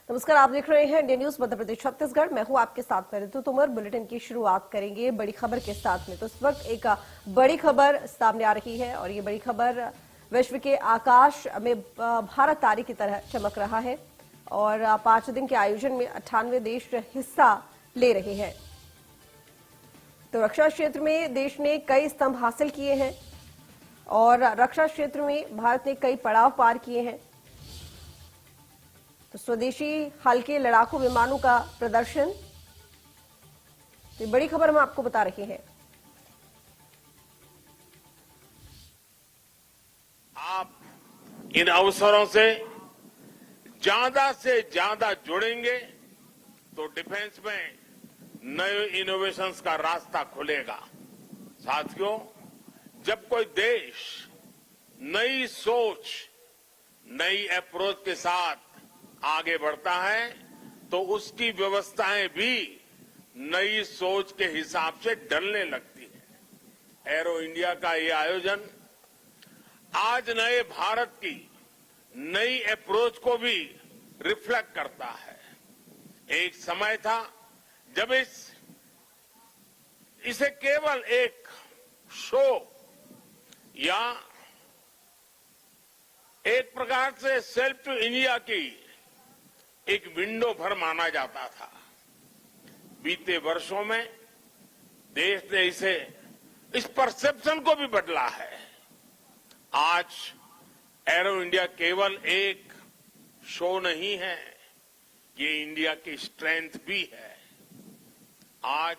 नमस्कार, आप देख रहे हैं इंडिया न्यूज मध्य प्रदेश छत्तीसगढ़। मैं हूं आपके साथ में ऋतु तोमर। बुलेटिन की शुरुआत करेंगे बड़ी खबर के साथ में। तो इस वक्त एक बड़ी खबर सामने आ रही है और ये बड़ी खबर विश्व के आकाश में भारत तारे की तरह चमक रहा है और 5 दिन के आयोजन में 98 देश हिस्सा ले रहे हैं। तो रक्षा क्षेत्र में देश ने कई स्तंभ हासिल किए हैं और रक्षा क्षेत्र में भारत ने कई पड़ाव पार किए हैं। तो स्वदेशी हल्के लड़ाकू विमानों का प्रदर्शन, ये बड़ी खबर हम आपको बता रहे हैं। आप इन अवसरों से ज्यादा जुड़ेंगे तो डिफेंस में नए इनोवेशंस का रास्ता खुलेगा। साथियों, जब कोई देश नई सोच, नई अप्रोच के साथ आगे बढ़ता है तो उसकी व्यवस्थाएं भी नई सोच के हिसाब से ढलने लगती है। एरो इंडिया का ये आयोजन आज नए भारत की नई अप्रोच को भी रिफ्लेक्ट करता है। एक समय था जब इसे केवल एक शो या एक प्रकार से सेल्फ टू इंडिया की एक विंडो भर माना जाता था। बीते वर्षों में देश ने इस परसेप्शन को भी बदला है। आज एरो इंडिया केवल एक शो नहीं है, ये इंडिया की स्ट्रेंथ भी है। आज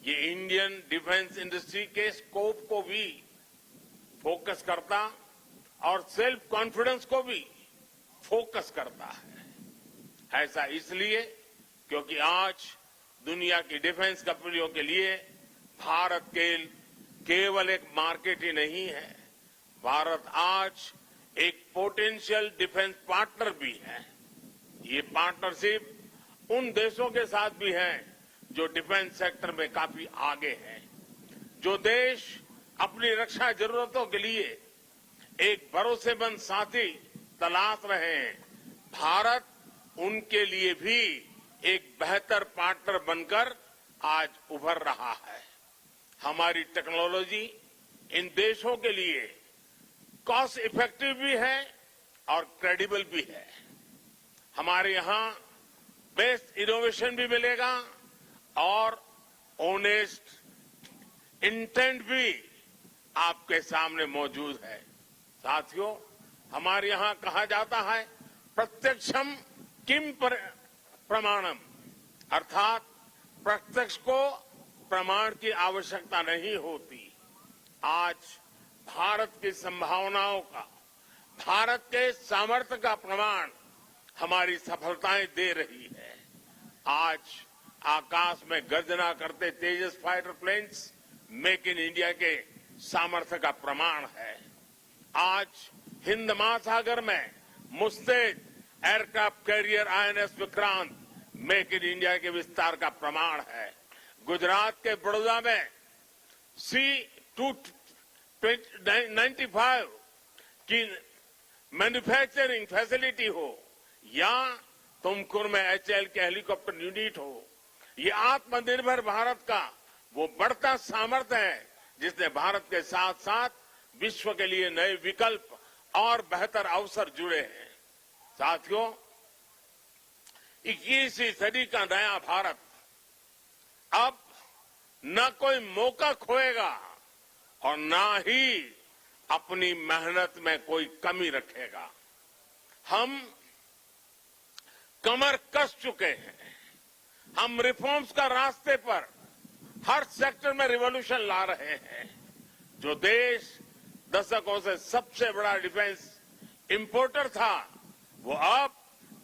ये इंडियन डिफेंस इंडस्ट्री के स्कोप को भी फोकस करता और सेल्फ कॉन्फिडेंस को भी फोकस करता है। ऐसा इसलिए क्योंकि आज दुनिया की डिफेंस कंपनियों के लिए भारत केवल एक मार्केट ही नहीं है, भारत आज एक पोटेंशियल डिफेंस पार्टनर भी है। ये पार्टनरशिप उन देशों के साथ भी है जो डिफेंस सेक्टर में काफी आगे हैं, जो देश अपनी रक्षा जरूरतों के लिए एक भरोसेमंद साथी तलाश रहे हैं। भारत उनके लिए भी एक बेहतर पार्टनर बनकर आज उभर रहा है। हमारी टेक्नोलॉजी इन देशों के लिए कॉस्ट इफेक्टिव भी है और क्रेडिबल भी है। हमारे यहां बेस्ट इनोवेशन भी मिलेगा और ऑनेस्ट इंटेंट भी आपके सामने मौजूद है। साथियों, हमारे यहां कहा जाता है प्रत्यक्षम किम प्रमाणम, अर्थात प्रत्यक्ष को प्रमाण की आवश्यकता नहीं होती। आज भारत की संभावनाओं का, भारत के सामर्थ्य का प्रमाण हमारी सफलताएं दे रही है। आज आकाश में गर्जना करते Tejas fighter planes make in India के सामर्थ्य का प्रमाण है। आज हिंद महासागर में मुस्तैद aircraft carrier INS Vikrant make in India के विस्तार का प्रमाण है। गुजरात के बड़ौदा में C-295 की मैन्युफैक्चरिंग फैसिलिटी हो या तुमकुर में HAL के हेलीकॉप्टर यूनिट हो, ये आत्मनिर्भर भारत का वो बढ़ता सामर्थ्य है जिसने भारत के साथ साथ विश्व के लिए नए विकल्प और बेहतर अवसर जुड़े हैं। साथियों, 21वीं सदी का नया भारत अब न कोई मौका खोएगा और न ही अपनी मेहनत में कोई कमी रखेगा। हम कमर कस चुके हैं। हम रिफॉर्म्स का रास्ते पर हर सेक्टर में रिवॉल्यूशन ला रहे हैं। जो देश दशकों से सबसे बड़ा डिफेंस इंपोर्टर था, वो अब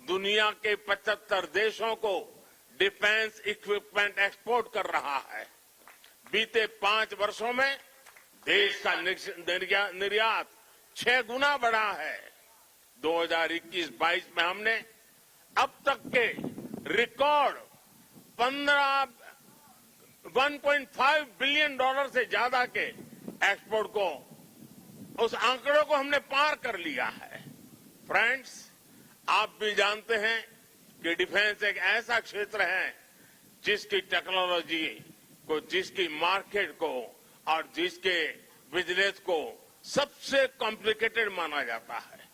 दुनिया के 75 देशों को डिफेंस इक्विपमेंट एक्सपोर्ट कर रहा है। बीते 5 वर्षों में देश का निर्यात 6 गुना बढ़ा है। 2021-22 में हमने अब तक के रिकॉर्ड $1.5 बिलियन से ज्यादा के एक्सपोर्ट को, उस आंकड़ों को हमने पार कर लिया है। फ्रेंड्स, आप भी जानते हैं कि डिफेंस एक ऐसा क्षेत्र है जिसकी टेक्नोलॉजी को, जिसकी मार्केट को और जिसके बिजनेस को सबसे कॉम्प्लिकेटेड माना जाता है।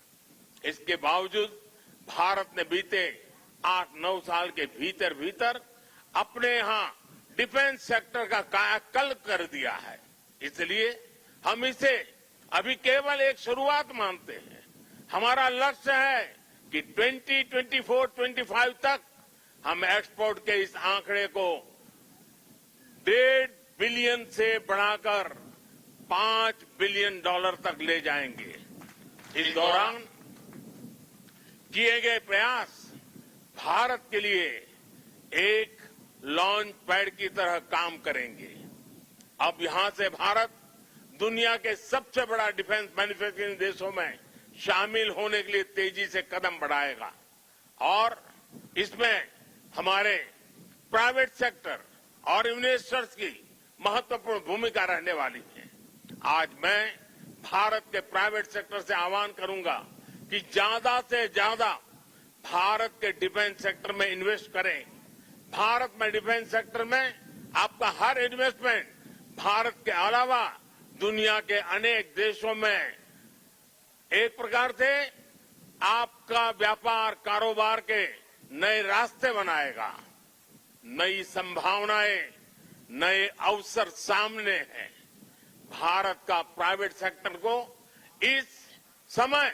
इसके बावजूद भारत ने बीते 8-9 साल के भीतर भीतर अपने यहां डिफेंस सेक्टर का कायाकल्प कर दिया है। इसलिए हम इसे अभी केवल एक शुरुआत मानते हैं। हमारा लक्ष्य है कि 2024-25 तक हम एक्सपोर्ट के इस आंकड़े को $1.5 बिलियन से बढ़ाकर $5 बिलियन तक ले जाएंगे। इस दौरान किए गए प्रयास भारत के लिए एक लॉन्च पैड की तरह काम करेंगे। अब यहां से भारत दुनिया के सबसे बड़ा डिफेंस मैन्युफैक्चरिंग देशों में शामिल होने के लिए तेजी से कदम बढ़ाएगा और इसमें हमारे प्राइवेट सेक्टर और इन्वेस्टर्स की महत्वपूर्ण भूमिका रहने वाली है। आज मैं भारत के प्राइवेट सेक्टर से आह्वान करूंगा कि ज्यादा से ज्यादा भारत के डिफेंस सेक्टर में इन्वेस्ट करें। भारत में डिफेंस सेक्टर में आपका हर इन्वेस्टमेंट भारत के अलावा दुनिया के अनेक देशों में एक प्रकार से आपका व्यापार कारोबार के नए रास्ते बनाएगा। नई संभावनाएं, नए अवसर सामने हैं। भारत का प्राइवेट सेक्टर को इस समय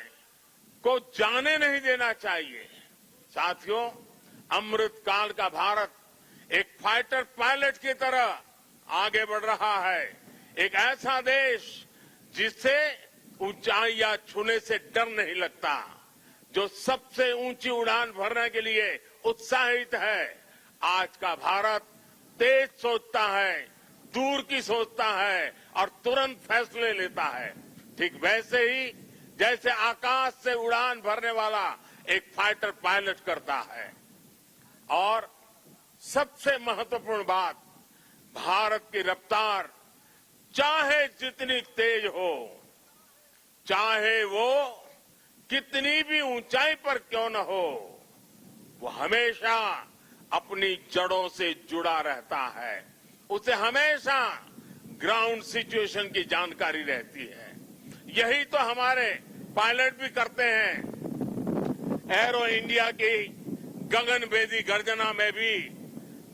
को जाने नहीं देना चाहिए। साथियों, अमृत काल का भारत एक फाइटर पायलट की तरह आगे बढ़ रहा है। एक ऐसा देश जिससे ऊंचाइयां छूने से डर नहीं लगता, जो सबसे ऊंची उड़ान भरने के लिए उत्साहित है। आज का भारत तेज सोचता है, दूर की सोचता है और तुरंत फैसले लेता है। ठीक वैसे ही जैसे आकाश से उड़ान भरने वाला एक फाइटर पायलट करता है। और सबसे महत्वपूर्ण बात, भारत की रफ्तार चाहे जितनी तेज हो, चाहे वो कितनी भी ऊंचाई पर क्यों न हो, वो हमेशा अपनी जड़ों से जुड़ा रहता है। उसे हमेशा ग्राउंड सिचुएशन की जानकारी रहती है। यही तो हमारे पायलट भी करते हैं। एरो इंडिया की गगनभेदी गर्जना में भी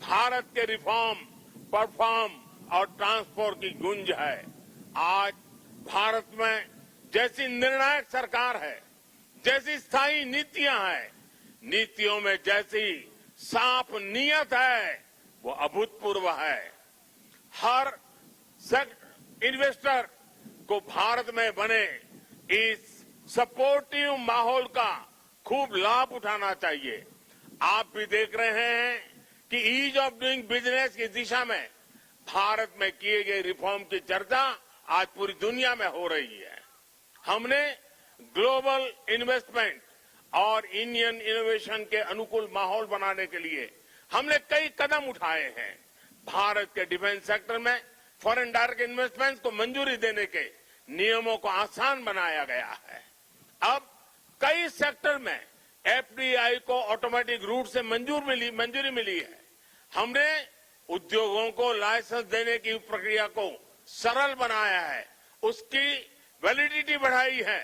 भारत के रिफॉर्म, परफॉर्म और ट्रांसपोर्ट की गूंज है। आज भारत में जैसी निर्णायक सरकार है, जैसी स्थायी नीतियां हैं, नीतियों में जैसी साफ नीयत है, वो अभूतपूर्व है। हर इन्वेस्टर को भारत में बने इस सपोर्टिव माहौल का खूब लाभ उठाना चाहिए। आप भी देख रहे हैं कि ईज ऑफ डूइंग बिजनेस की दिशा में भारत में किए गए रिफॉर्म की चर्चा आज पूरी दुनिया में हो रही है। हमने ग्लोबल इन्वेस्टमेंट और इंडियन इनोवेशन के अनुकूल माहौल बनाने के लिए हमने कई कदम उठाए हैं। भारत के डिफेंस सेक्टर में फॉरेन डायरेक्ट इन्वेस्टमेंट को मंजूरी देने के नियमों को आसान बनाया गया है। अब कई सेक्टर में एफडीआई को ऑटोमेटिक रूट से मंजूरी मिली है। हमने उद्योगों को लाइसेंस देने की प्रक्रिया को सरल बनाया है, उसकी वैलिडिटी बढ़ाई है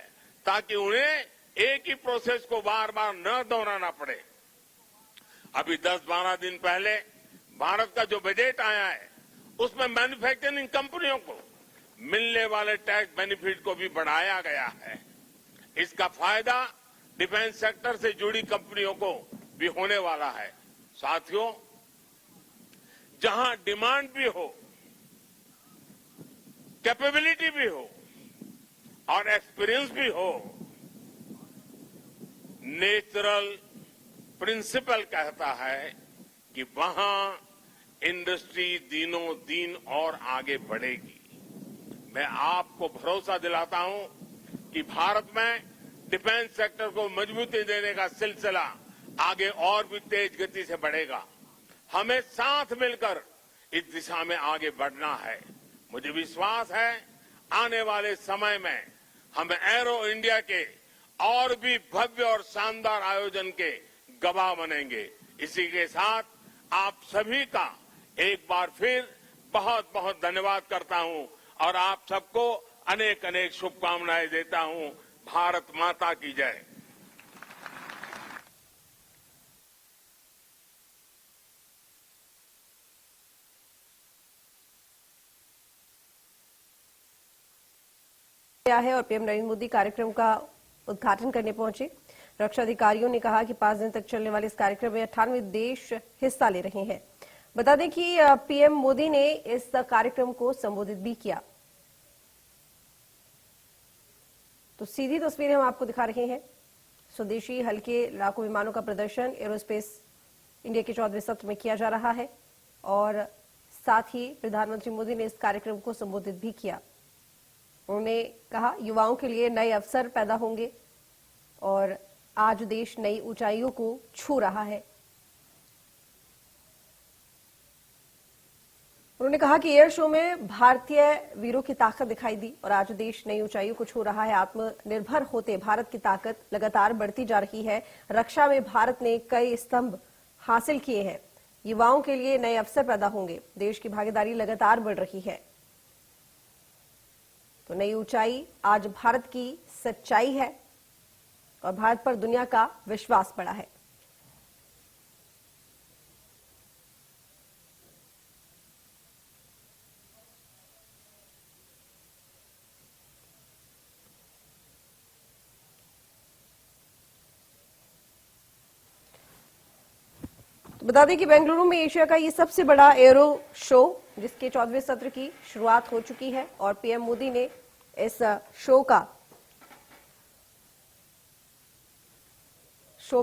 ताकि उन्हें एक ही प्रोसेस को बार बार न दोहराना पड़े। अभी 10-12 दिन पहले भारत का जो बजट आया है उसमें मैन्युफैक्चरिंग कंपनियों को मिलने वाले टैक्स बेनिफिट को भी बढ़ाया गया है। इसका फायदा डिफेंस सेक्टर से जुड़ी कंपनियों को भी होने वाला है। साथियों, जहां डिमांड भी हो, कैपेबिलिटी भी हो और एक्सपीरियंस भी हो, नेचुरल प्रिंसिपल कहता है कि वहां इंडस्ट्री दिनों दिन और आगे बढ़ेगी। मैं आपको भरोसा दिलाता हूं कि भारत में डिफेंस सेक्टर को मजबूती देने का सिलसिला आगे और भी तेज गति से बढ़ेगा। हमें साथ मिलकर इस दिशा में आगे बढ़ना है। मुझे विश्वास है आने वाले समय में हम एरो इंडिया के और भी भव्य और शानदार आयोजन के गवाह बनेंगे। इसी के साथ आप सभी का एक बार फिर बहुत बहुत धन्यवाद करता हूं और आप सबको अनेक अनेक शुभकामनाएं देता हूं। भारत माता की जय। है और पीएम नरेंद्र मोदी कार्यक्रम का उद्घाटन करने पहुंचे। रक्षा अधिकारियों ने कहा कि 5 दिन तक चलने वाले इस कार्यक्रम में 98 देश हिस्सा ले रहे हैं। बता दें कि पीएम मोदी ने इस कार्यक्रम को संबोधित भी किया। तो सीधी तस्वीरें हम आपको दिखा रहे हैं। स्वदेशी हल्के लड़ाकू विमानों का प्रदर्शन एरोस्पेस इंडिया के 14वें सत्र में किया जा रहा है और साथ ही प्रधानमंत्री मोदी ने इस कार्यक्रम को संबोधित भी किया। उन्होंने कहा युवाओं के लिए नए अवसर पैदा होंगे और आज देश नई ऊंचाइयों को छू रहा है। उन्होंने कहा कि एयर शो में भारतीय वीरों की ताकत दिखाई दी और आज देश नई ऊंचाइयों को छू रहा है। आत्मनिर्भर होते भारत की ताकत लगातार बढ़ती जा रही है। रक्षा में भारत ने कई स्तंभ हासिल किए हैं। युवाओं के लिए नए अवसर पैदा होंगे। देश की भागीदारी लगातार बढ़ रही है। तो नई ऊंचाई आज भारत की सच्चाई है और भारत पर दुनिया का विश्वास बढ़ा है। तो बता दें कि बेंगलुरु में एशिया का ये सबसे बड़ा एरो शो जिसके 14वें सत्र की शुरुआत हो चुकी है और पीएम मोदी ने इस शो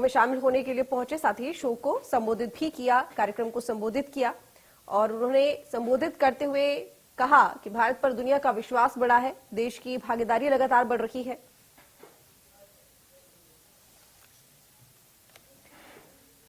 में शामिल होने के लिए पहुंचे। साथ ही शो को संबोधित भी किया, कार्यक्रम को संबोधित किया और उन्होंने संबोधित करते हुए कहा कि भारत पर दुनिया का विश्वास बढ़ा है। देश की भागीदारी लगातार बढ़ रही है